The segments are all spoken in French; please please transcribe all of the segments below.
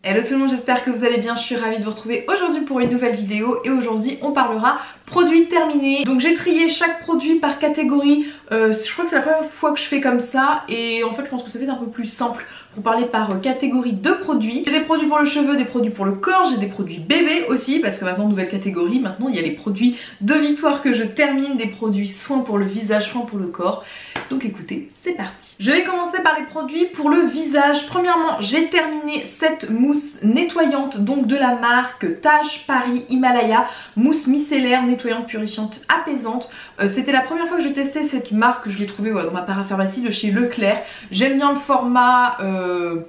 Hello tout le monde, j'espère que vous allez bien, je suis ravie de vous retrouver aujourd'hui pour une nouvelle vidéo et aujourd'hui on parlera produits terminés. Donc j'ai trié chaque produit par catégorie, je crois que c'est la première fois que je fais comme ça et en fait je pense que ça va être un peu plus simple pour parler par catégorie de produits. J'ai des produits pour le cheveu, des produits pour le corps, j'ai des produits bébés aussi parce que maintenant nouvelle catégorie, maintenant il y a les produits de Victoire que je termine, des produits soins pour le visage, soins pour le corps. Donc écoutez, c'est parti. Je vais commencer par les produits pour le visage. Premièrement, j'ai terminé cette mousse nettoyante donc de la marque Taj Paris Himalaya, mousse micellaire nettoyante, purifiante, apaisante. C'était la première fois que je testais cette marque, je l'ai trouvée dans ma parapharmacie de chez Leclerc. J'aime bien le format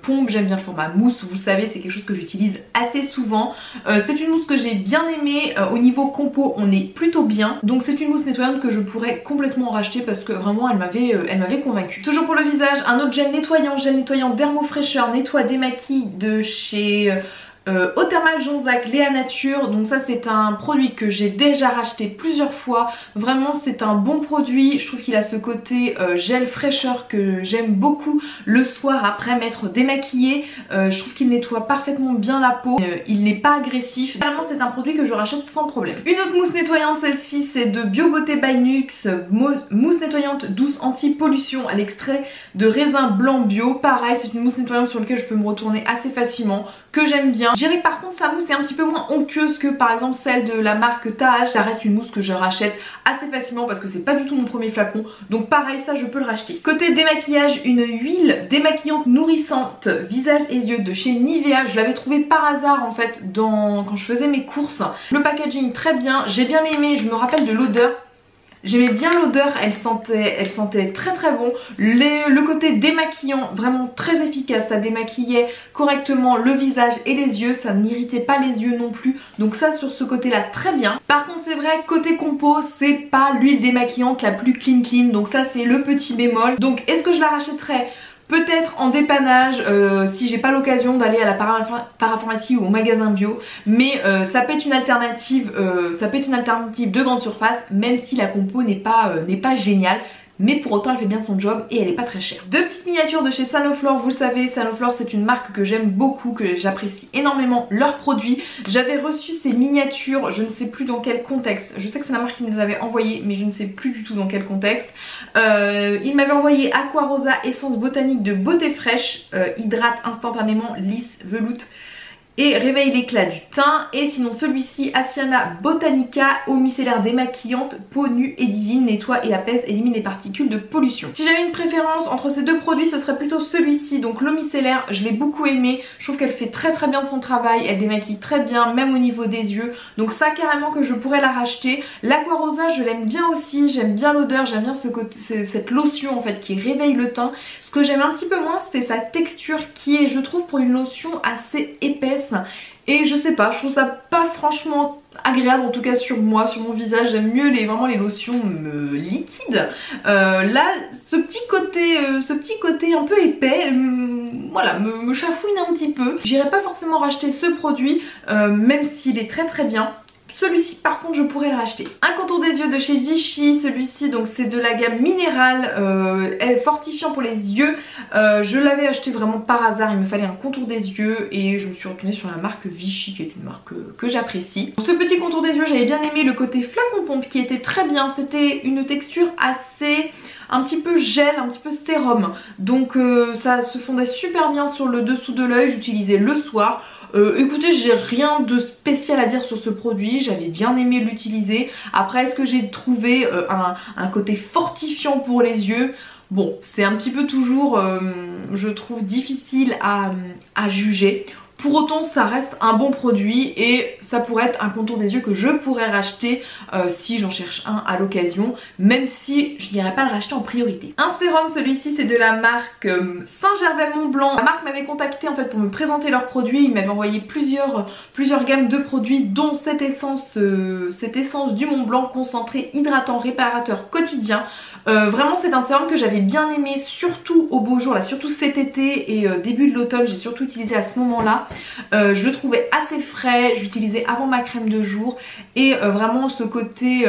pompe, j'aime bien le format mousse, vous le savez, c'est quelque chose que j'utilise assez souvent. C'est une mousse que j'ai bien aimée, au niveau compo on est plutôt bien. Donc c'est une mousse nettoyante que je pourrais complètement racheter parce que vraiment elle m'avait convaincue. Toujours pour le visage, un autre gel nettoyant Dermo Fraîcheur, nettoie démaquille de chez Eau Thermale Jonzac Léa Nature. Donc ça c'est un produit que j'ai déjà racheté plusieurs fois, vraiment c'est un bon produit. Je trouve qu'il a ce côté gel fraîcheur que j'aime beaucoup le soir après m'être démaquillée. Je trouve qu'il nettoie parfaitement bien la peau, il n'est pas agressif, vraiment c'est un produit que je rachète sans problème. Une autre mousse nettoyante, celle-ci c'est de Bio Beauté by Nux, mousse nettoyante douce anti-pollution à l'extrait de raisin blanc bio. Pareil, c'est une mousse nettoyante sur laquelle je peux me retourner assez facilement, que j'aime bien. Je dirais que par contre sa mousse est un petit peu moins onctueuse que par exemple celle de la marque Taj. Ça reste une mousse que je rachète assez facilement parce que c'est pas du tout mon premier flacon, donc pareil, ça je peux le racheter. Côté démaquillage, une huile démaquillante nourrissante visage et yeux de chez Nivea. Je l'avais trouvé par hasard en fait quand je faisais mes courses. Le packaging très bien, j'ai bien aimé, je me rappelle de l'odeur. J'aimais bien l'odeur, elle sentait très très bon. Le côté démaquillant, vraiment très efficace, ça démaquillait correctement le visage et les yeux, ça n'irritait pas les yeux non plus. Donc ça sur ce côté là très bien. Par contre c'est vrai, côté compo, c'est pas l'huile démaquillante la plus clean, donc ça c'est le petit bémol. Donc est-ce que je la rachèterais ? Peut-être en dépannage si j'ai pas l'occasion d'aller à la parapharmacie ou au magasin bio, mais ça peut être une alternative, de grande surface, même si la compo n'est pas géniale. Mais pour autant elle fait bien son job et elle est pas très chère. Deux petites miniatures de chez Sanoflore, vous le savez, Sanoflore c'est une marque que j'aime beaucoup, que j'apprécie énormément leurs produits. J'avais reçu ces miniatures, je ne sais plus dans quel contexte, je sais que c'est la marque qui me les avait envoyées mais je ne sais plus du tout dans quel contexte. Il m'avait envoyé Aqua Rosa essence botanique de beauté fraîche, hydrate instantanément, lisse, veloute et réveille l'éclat du teint. Et sinon celui-ci, Asiana Botanica, eau micellaire démaquillante, peau nue et divine, nettoie et apaise, élimine les particules de pollution. Si j'avais une préférence entre ces deux produits, ce serait plutôt celui-ci, donc l'eau micellaire, je l'ai beaucoup aimé, je trouve qu'elle fait très très bien son travail, elle démaquille très bien, même au niveau des yeux, donc ça carrément que je pourrais la racheter. L'Aqua Rosa, je l'aime bien aussi, j'aime bien l'odeur, j'aime bien cette lotion en fait qui réveille le teint. Ce que j'aime un petit peu moins, c'est sa texture qui est, je trouve, pour une lotion assez épaisse. Et je sais pas, je trouve ça pas franchement agréable, en tout cas sur moi, sur mon visage. J'aime mieux vraiment les lotions liquides. Là, ce petit côté un peu épais, voilà, me chafouine un petit peu. J'irai pas forcément racheter ce produit, même s'il est très très bien. Celui-ci par contre je pourrais le racheter. Un contour des yeux de chez Vichy, celui-ci donc c'est de la gamme minérale, fortifiant pour les yeux. Je l'avais acheté vraiment par hasard, il me fallait un contour des yeux et je me suis retournée sur la marque Vichy qui est une marque que j'apprécie. Ce petit contour des yeux, j'avais bien aimé le côté flacon pompe qui était très bien, c'était une texture assez... un petit peu gel, un petit peu sérum, donc ça se fondait super bien sur le dessous de l'œil, j'utilisais le soir. Écoutez, j'ai rien de spécial à dire sur ce produit, j'avais bien aimé l'utiliser. Après, est-ce que j'ai trouvé un côté fortifiant pour les yeux? Bon, c'est un petit peu toujours, je trouve, difficile à juger. Pour autant ça reste un bon produit et ça pourrait être un contour des yeux que je pourrais racheter si j'en cherche un à l'occasion, même si je n'irais pas le racheter en priorité. Un sérum, celui-ci c'est de la marque Saint-Gervais Montblanc. La marque m'avait contacté en fait pour me présenter leurs produits, ils m'avaient envoyé plusieurs gammes de produits dont cette essence du Montblanc concentré hydratant réparateur quotidien. Vraiment c'est un sérum que j'avais bien aimé, surtout au beau jour, là, surtout cet été et début de l'automne, j'ai surtout utilisé à ce moment là. Je le trouvais assez frais, j'utilisais avant ma crème de jour et vraiment ce côté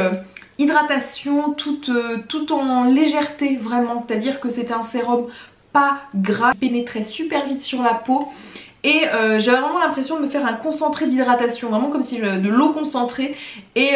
hydratation tout en légèreté vraiment, c'est à dire que c'était un sérum pas gras, pénétrait super vite sur la peau et j'avais vraiment l'impression de me faire un concentré d'hydratation, vraiment comme si de l'eau concentrée, et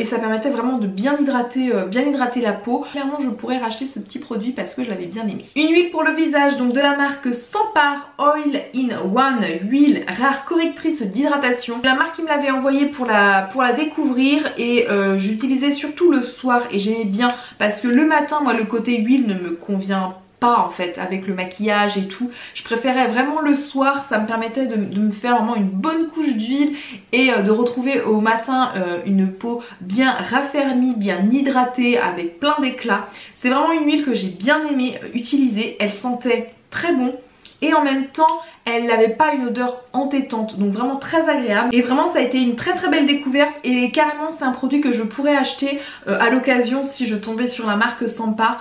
ça permettait vraiment de bien hydrater la peau. Clairement je pourrais racheter ce petit produit parce que je l'avais bien aimé. Une huile pour le visage, donc de la marque Sampar Oil in One, huile rare correctrice d'hydratation. La marque qui me l'avait envoyée pour la découvrir, et j'utilisais surtout le soir et j'aimais bien parce que le matin moi le côté huile ne me convient pas en fait avec le maquillage et tout. Je préférais vraiment le soir, ça me permettait de me faire vraiment une bonne couche d'huile et de retrouver au matin une peau bien raffermie, bien hydratée avec plein d'éclat. C'est vraiment une huile que j'ai bien aimé utiliser, elle sentait très bon et en même temps elle n'avait pas une odeur entêtante, donc vraiment très agréable. Et vraiment ça a été une très très belle découverte, et carrément c'est un produit que je pourrais acheter à l'occasion si je tombais sur la marque Sampar.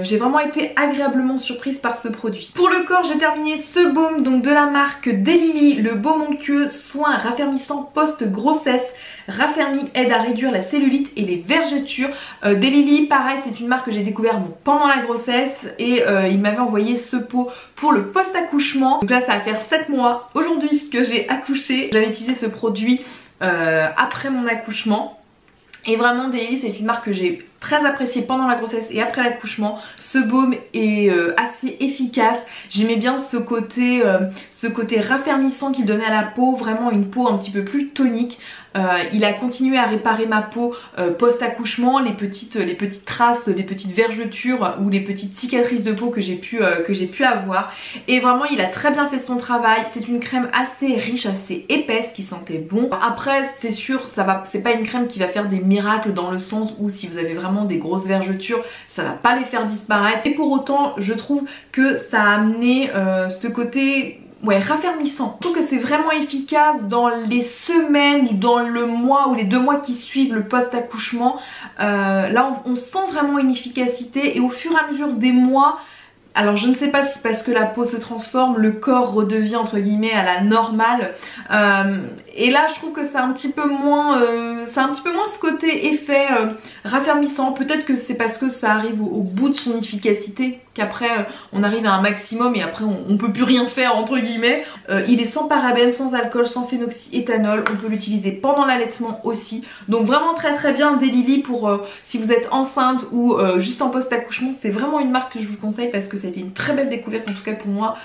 J'ai vraiment été agréablement surprise par ce produit. Pour le corps, j'ai terminé ce baume donc de la marque Daylily, le baume onctueux soin raffermissant post-grossesse. Raffermi, aide à réduire la cellulite et les vergetures. Daylily, pareil, c'est une marque que j'ai découvert pendant la grossesse, et il m'avait envoyé ce pot pour le post-accouchement. Donc là ça va faire 7 mois aujourd'hui que j'ai accouché. J'avais utilisé ce produit après mon accouchement. Et vraiment Daylily c'est une marque que j'ai très appréciée pendant la grossesse et après l'accouchement. Ce baume est assez efficace. J'aimais bien ce côté raffermissant qu'il donnait à la peau, vraiment une peau un petit peu plus tonique. Il a continué à réparer ma peau post-accouchement, les petites traces, les petites vergetures ou les petites cicatrices de peau que j'ai pu avoir. Et vraiment il a très bien fait son travail. C'est une crème assez riche, assez épaisse qui sentait bon. Après c'est sûr, c'est pas une crème qui va faire des miracles dans le sens où si vous avez vraiment des grosses vergetures, ça va pas les faire disparaître. Et pour autant je trouve que ça a amené ce côté raffermissant. Je trouve que c'est vraiment efficace dans les semaines, dans le mois ou les 2 mois qui suivent le post-accouchement. Là on sent vraiment une efficacité, et au fur et à mesure des mois, alors je ne sais pas si parce que la peau se transforme, le corps redevient entre guillemets à la normale. Et là je trouve que c'est un petit peu moins ce côté effet raffermissant. Peut-être que c'est parce que ça arrive au bout de son efficacité qu'après on arrive à un maximum et après on peut plus rien faire entre guillemets. Il est sans parabènes, sans alcool, sans phénoxyéthanol. On peut l'utiliser pendant l'allaitement aussi. Donc vraiment très très bien Daylily pour si vous êtes enceinte ou juste en post-accouchement. C'est vraiment une marque que je vous conseille parce que ça a été une très belle découverte en tout cas pour moi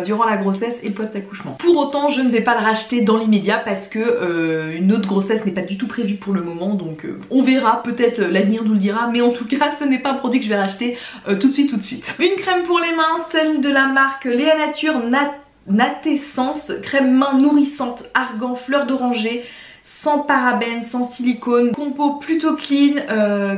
durant la grossesse et le post-accouchement. Pour autant je ne vais pas le racheter dans l'immédiat parce que une autre grossesse n'est pas du tout prévue pour le moment, donc on verra, peut-être l'avenir nous le dira, mais en tout cas ce n'est pas un produit que je vais racheter tout de suite. Une crème pour les mains, celle de la marque Léa Nature Natessence, crème main nourrissante, argan, fleur d'oranger, sans parabènes, sans silicone, compo plutôt clean,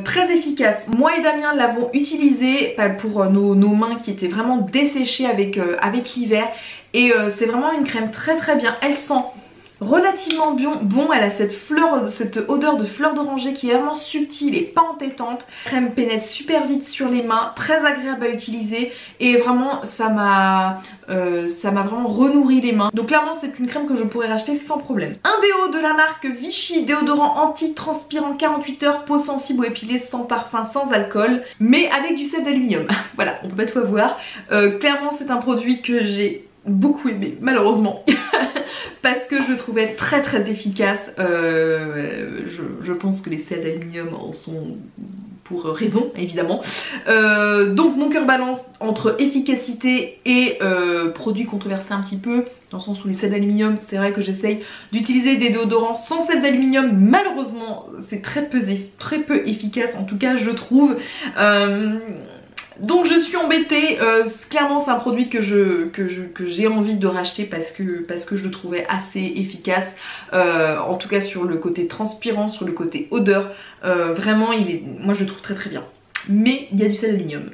très efficace. Moi et Damien l'avons utilisé pour nos mains qui étaient vraiment desséchées avec l'hiver, et c'est vraiment une crème très très bien. Elle sent relativement bon, elle a cette odeur de fleur d'oranger qui est vraiment subtile et pas entêtante. La crème pénètre super vite sur les mains, très agréable à utiliser, et vraiment ça m'a vraiment renourri les mains. Donc clairement c'est une crème que je pourrais racheter sans problème. Un déo de la marque Vichy, déodorant anti-transpirant 48 heures, peau sensible ou épilée, sans parfum, sans alcool, mais avec du sel d'aluminium. Voilà, on peut pas tout avoir. Clairement c'est un produit que j'ai beaucoup aimé malheureusement parce que je le trouvais très très efficace. Je pense que les sels d'aluminium en sont pour raison évidemment. Donc mon cœur balance entre efficacité et produit controversé un petit peu, dans le sens où les sels d'aluminium, c'est vrai que j'essaye d'utiliser des déodorants sans sel d'aluminium. Malheureusement c'est très peu efficace en tout cas je trouve. Donc je suis embêtée, clairement c'est un produit que j'ai envie de racheter parce que je le trouvais assez efficace, en tout cas sur le côté transpirant, sur le côté odeur, vraiment moi je le trouve très très bien. Mais il y a du sel d'aluminium.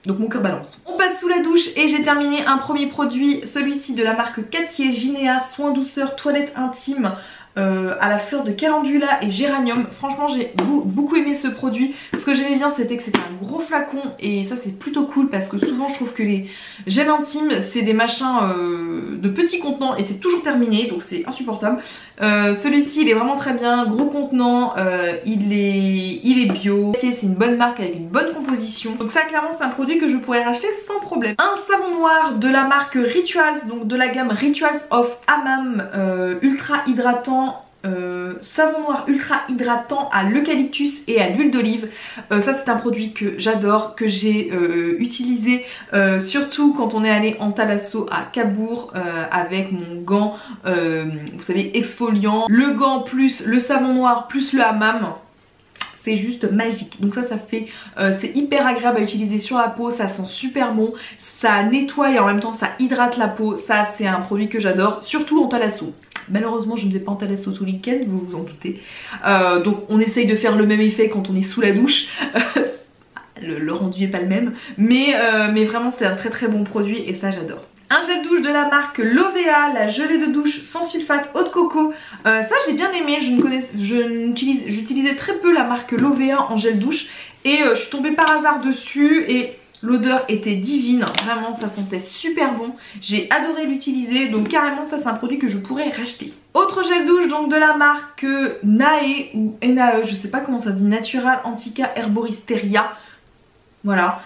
Donc mon cœur balance. On passe sous la douche et j'ai terminé un premier produit, celui-ci de la marque Cartier Ginea, soin douceur toilette intime, à la fleur de calendula et géranium. Franchement j'ai beaucoup aimé ce produit. Ce que j'aimais bien c'était que c'était un gros flacon et ça c'est plutôt cool parce que souvent je trouve que les gels intimes c'est des machins de petits contenants et c'est toujours terminé, donc c'est insupportable. Celui-ci il est vraiment très bien, gros contenant, il est bio, c'est une bonne marque avec une bonne composition. Donc ça clairement c'est un produit que je pourrais racheter sans problème. Un savon noir de la marque Rituals, donc de la gamme Rituals of Hammam, ultra hydratant. Savon noir ultra hydratant à l'eucalyptus et à l'huile d'olive. Ça c'est un produit que j'adore, que j'ai utilisé surtout quand on est allé en thalasso à Cabourg avec mon gant, vous savez, exfoliant, le gant plus le savon noir plus le hammam. C'est juste magique. Donc ça fait c'est hyper agréable à utiliser sur la peau, ça sent super bon, ça nettoie et en même temps ça hydrate la peau. Ça c'est un produit que j'adore, surtout en thalasso. Malheureusement je ne vais pas en thalasso tout le week-end, vous vous en doutez. Donc on essaye de faire le même effet quand on est sous la douche. Le rendu n'est pas le même. Mais vraiment c'est un très très bon produit et ça j'adore. Un gel douche de la marque Lovea, la gelée de douche sans sulfate eau de coco. Ça j'ai bien aimé, j'utilisais très peu la marque Lovea en gel douche. Et je suis tombée par hasard dessus et l'odeur était divine, vraiment ça sentait super bon. J'ai adoré l'utiliser, donc carrément ça c'est un produit que je pourrais racheter. Autre gel douche donc de la marque Nae ou Nae, je sais pas comment ça se dit, Natural Antica Herboristeria. Voilà,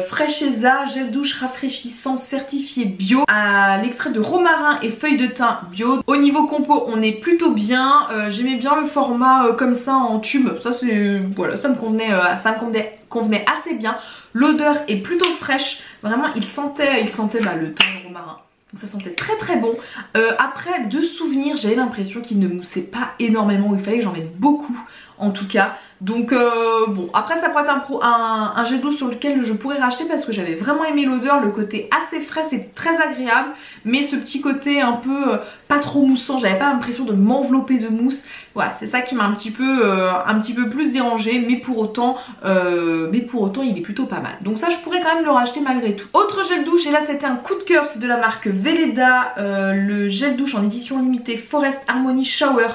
Fresheza, gel douche rafraîchissant certifié bio à l'extrait de romarin et feuilles de thym bio. Au niveau compo on est plutôt bien, j'aimais bien le format comme ça en tube, ça c'est, voilà, ça me convenait assez bien. L'odeur est plutôt fraîche, vraiment il sentait le thym et le romarin. Donc ça sentait très très bon. Après de souvenirs j'avais l'impression qu'il ne moussait pas énormément, il fallait que j'en mette beaucoup en tout cas. Donc bon, après ça pourrait être un gel douche sur lequel je pourrais racheter parce que j'avais vraiment aimé l'odeur, le côté assez frais, c'était très agréable. Mais ce petit côté un peu pas trop moussant, j'avais pas l'impression de m'envelopper de mousse. Voilà, c'est ça qui m'a un petit peu plus dérangé, mais pour autant il est plutôt pas mal. Donc ça je pourrais quand même le racheter malgré tout. Autre gel douche, et là c'était un coup de cœur, c'est de la marque Veleda, le gel douche en édition limitée Forest Harmony Shower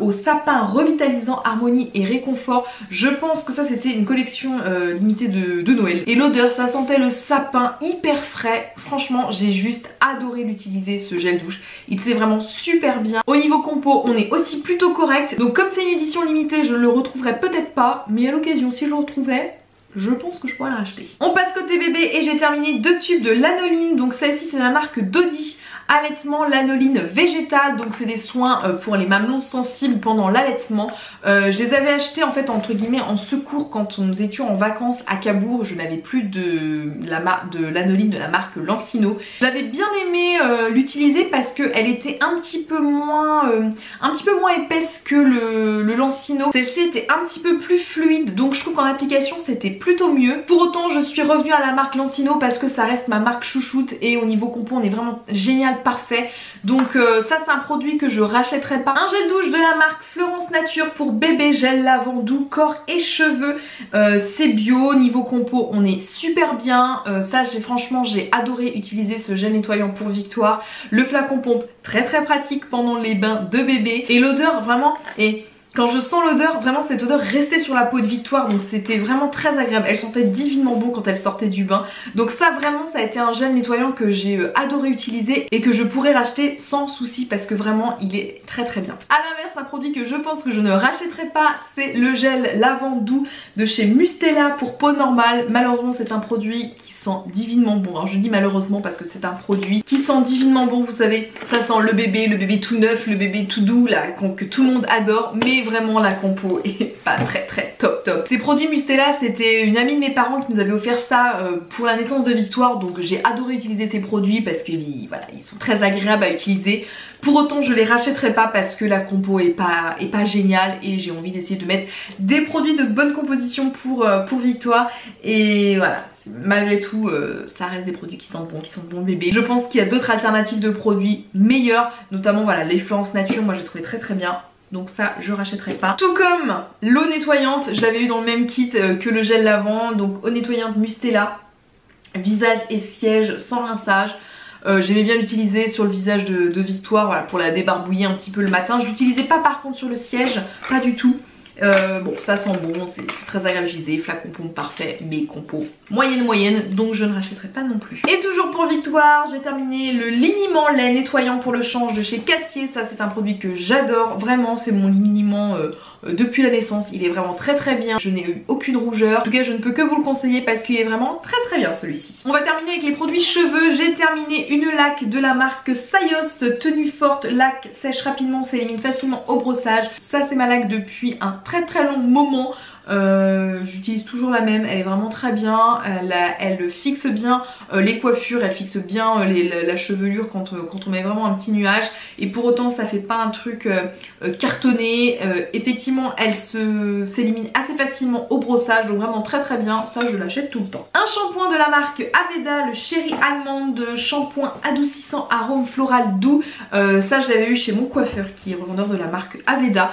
au sapin revitalisant, harmonie et réconfort. Je pense que ça c'était une collection limitée de Noël. Et l'odeur, ça sentait le sapin hyper frais. Franchement j'ai juste adoré l'utiliser ce gel douche. Il était vraiment super bien. Au niveau compo on est aussi plutôt correct. Donc comme c'est une édition limitée je le retrouverai peut-être pas, mais à l'occasion si je le retrouvais, je pense que je pourrais le racheter. On passe côté bébé et j'ai terminé 2 tubes de lanoline. Donc celle-ci c'est la marque Dodi. Allaitement, lanoline végétale, donc c'est des soins pour les mamelons sensibles pendant l'allaitement. Je les avais achetés en fait entre guillemets en secours quand nous étions en vacances à Cabourg. Je n'avais plus de lanoline de la marque Lancino. J'avais bien aimé l'utiliser parce qu'elle était un petit peu moins épaisse que le Lancino. Celle-ci était un petit peu plus fluide, donc je trouve qu'en application c'était plutôt mieux. Pour autant je suis revenue à la marque Lancino parce que ça reste ma marque chouchoute et au niveau compo on est vraiment génial, parfait. Donc ça c'est un produit que je rachèterai pas. Un gel douche de la marque Florence Nature pour bébé, gel lavant doux corps et cheveux, c'est bio. Niveau compo on est super bien, ça franchement j'ai adoré utiliser ce gel nettoyant pour Victoire. Le flacon pompe très très pratique pendant les bains de bébé et l'odeur vraiment est... Quand je sens l'odeur, vraiment cette odeur restait sur la peau de Victoire, donc c'était vraiment très agréable. Elle sentait divinement bon quand elle sortait du bain. Donc ça vraiment ça a été un gel nettoyant que j'ai adoré utiliser et que je pourrais racheter sans souci parce que vraiment il est très très bien. A l'inverse, un produit que je pense que je ne rachèterai pas, c'est le gel lavant doux de chez Mustela pour peau normale. Malheureusement c'est un produit qui sent divinement bon. Alors je dis malheureusement parce que c'est un produit qui sent divinement bon, vous savez, ça sent le bébé tout neuf, le bébé tout doux là, que tout le monde adore, mais vraiment la compo est pas très très top. Ces produits Mustela, c'était une amie de mes parents qui nous avait offert ça pour la naissance de Victoire, donc j'ai adoré utiliser ces produits parce que voilà, ils sont très agréables à utiliser. Pour autant je les rachèterai pas parce que la compo est pas géniale et j'ai envie d'essayer de mettre des produits de bonne composition pour Victoire. Et voilà, malgré tout ça reste des produits qui sentent bon bébé. Je pense qu'il y a d'autres alternatives de produits meilleurs, notamment voilà les Florence Nature, moi j'ai trouvé très très bien. Donc ça je rachèterai pas. Tout comme l'eau nettoyante, je l'avais eu dans le même kit que le gel lavant. Donc eau nettoyante Mustela, visage et siège sans rinçage. J'aimais bien l'utiliser sur le visage de Victoire, voilà, pour la débarbouiller un petit peu le matin. Je l'utilisais pas par contre sur le siège, pas du tout. Bon, ça sent bon, c'est très agréable à utiliser, flacon pompe parfait, mais compo moyenne, donc je ne rachèterai pas non plus. Et toujours pour Victoire, j'ai terminé le liniment lait nettoyant pour le change de chez Cattier. Ça c'est un produit que j'adore, vraiment c'est mon liniment depuis la naissance, il est vraiment très bien, je n'ai eu aucune rougeur, en tout cas je ne peux que vous le conseiller parce qu'il est vraiment très bien celui-ci. On va terminer avec les produits cheveux. J'ai terminé une laque de la marque Sayos, tenue forte, laque sèche rapidement, s'élimine facilement au brossage. Ça c'est ma laque depuis un très long moment. J'utilise toujours la même, elle est vraiment très bien, elle fixe bien les coiffures, elle fixe bien la chevelure quand on met vraiment un petit nuage, et pour autant ça fait pas un truc cartonné. Effectivement elle s'élimine assez facilement au brossage, donc vraiment très bien, ça je l'achète tout le temps. Un shampoing de la marque Aveda, le Cherry Almond, shampoing adoucissant arôme floral doux. Ça je l'avais eu chez mon coiffeur qui est revendeur de la marque Aveda.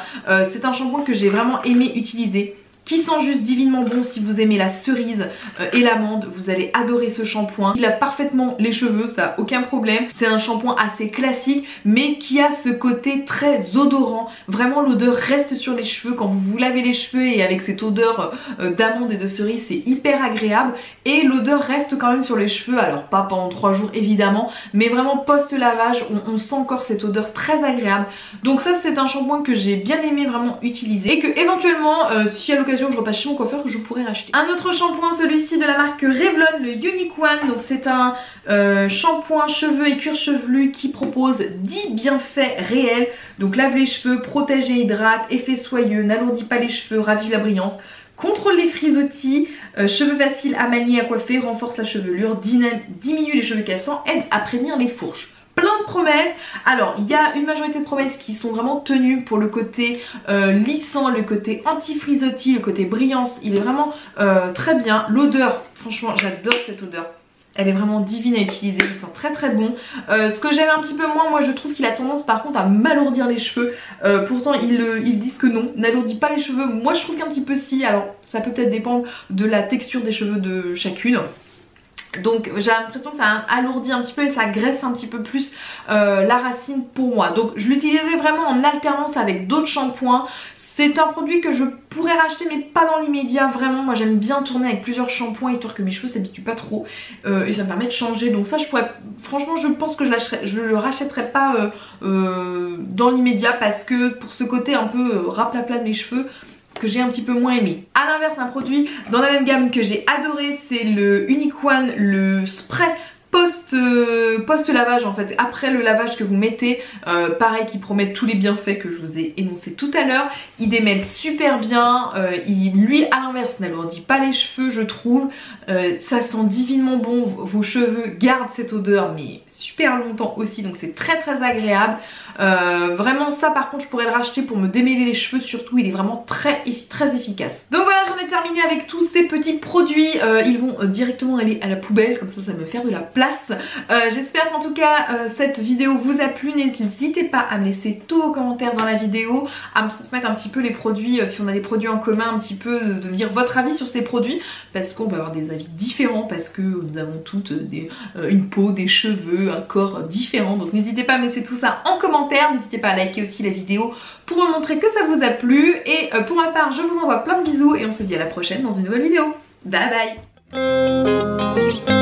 C'est un shampoing que j'ai vraiment aimé utiliser, qui sent juste divinement bon. Si vous aimez la cerise et l'amande, vous allez adorer ce shampoing. Il a parfaitement les cheveux, ça aucun problème. C'est un shampoing assez classique mais qui a ce côté très odorant. Vraiment l'odeur reste sur les cheveux quand vous vous lavez les cheveux, et avec cette odeur d'amande et de cerise c'est hyper agréable, et l'odeur reste quand même sur les cheveux. Alors pas pendant 3 jours évidemment, mais vraiment post lavage on sent encore cette odeur très agréable. Donc ça c'est un shampoing que j'ai bien aimé vraiment utiliser, et que éventuellement si à l'occasion que je repasse chez mon coiffeur, que je pourrais racheter. Un autre shampoing, celui-ci de la marque Revlon, le Unique One. Donc c'est un shampoing cheveux et cuir chevelu qui propose 10 bienfaits réels. Donc lave les cheveux, protège et hydrate, effet soyeux, n'alourdit pas les cheveux, ravive la brillance, contrôle les frisottis, cheveux faciles à manier, à coiffer, renforce la chevelure, diminue les cheveux cassants, aide à prévenir les fourches. Plein de promesses. Alors il y a une majorité de promesses qui sont vraiment tenues pour le côté lissant, le côté anti-frisottis, le côté brillance. Il est vraiment très bien. L'odeur, franchement j'adore cette odeur. Elle est vraiment divine à utiliser, il sent très bon. Ce que j'aime un petit peu moins, moi je trouve qu'il a tendance par contre à m'alourdir les cheveux. Pourtant ils disent que non, n'alourdit pas les cheveux. Moi je trouve qu'un petit peu si. Alors ça peut peut-être dépendre de la texture des cheveux de chacune. Donc j'ai l'impression que ça alourdit un petit peu et ça graisse un petit peu plus la racine pour moi. Donc je l'utilisais vraiment en alternance avec d'autres shampoings. C'est un produit que je pourrais racheter mais pas dans l'immédiat. Vraiment moi j'aime bien tourner avec plusieurs shampoings histoire que mes cheveux s'habituent pas trop, et ça me permet de changer. Donc ça je pourrais, franchement je pense que je le rachèterai pas dans l'immédiat, parce que pour ce côté un peu raplapla de mes cheveux que j'ai un petit peu moins aimé. A l'inverse, un produit dans la même gamme que j'ai adoré, c'est le Unique One, le spray post lavage en fait, après le lavage que vous mettez, pareil, qui promet tous les bienfaits que je vous ai énoncés tout à l'heure. Il démêle super bien, lui à l'inverse n'alourdit pas les cheveux je trouve, ça sent divinement bon, vos cheveux gardent cette odeur mais super longtemps aussi, donc c'est très agréable. Vraiment ça par contre je pourrais le racheter pour me démêler les cheveux, surtout il est vraiment très efficace. Donc voilà, j'en ai terminé avec tous ces petits produits, ils vont directement aller à la poubelle, comme ça va me faire de la place. J'espère qu'en tout cas cette vidéo vous a plu. N'hésitez pas à me laisser tous vos commentaires dans la vidéo, à me transmettre un petit peu les produits, si on a des produits en commun, un petit peu de dire votre avis sur ces produits, parce qu'on peut avoir des avis différents, parce que nous avons toutes une peau, des cheveux, un corps différent. Donc n'hésitez pas à me laisser tout ça en commentaire, n'hésitez pas à liker aussi la vidéo pour me montrer que ça vous a plu. Et pour ma part je vous envoie plein de bisous et on se dit à la prochaine dans une nouvelle vidéo. Bye bye.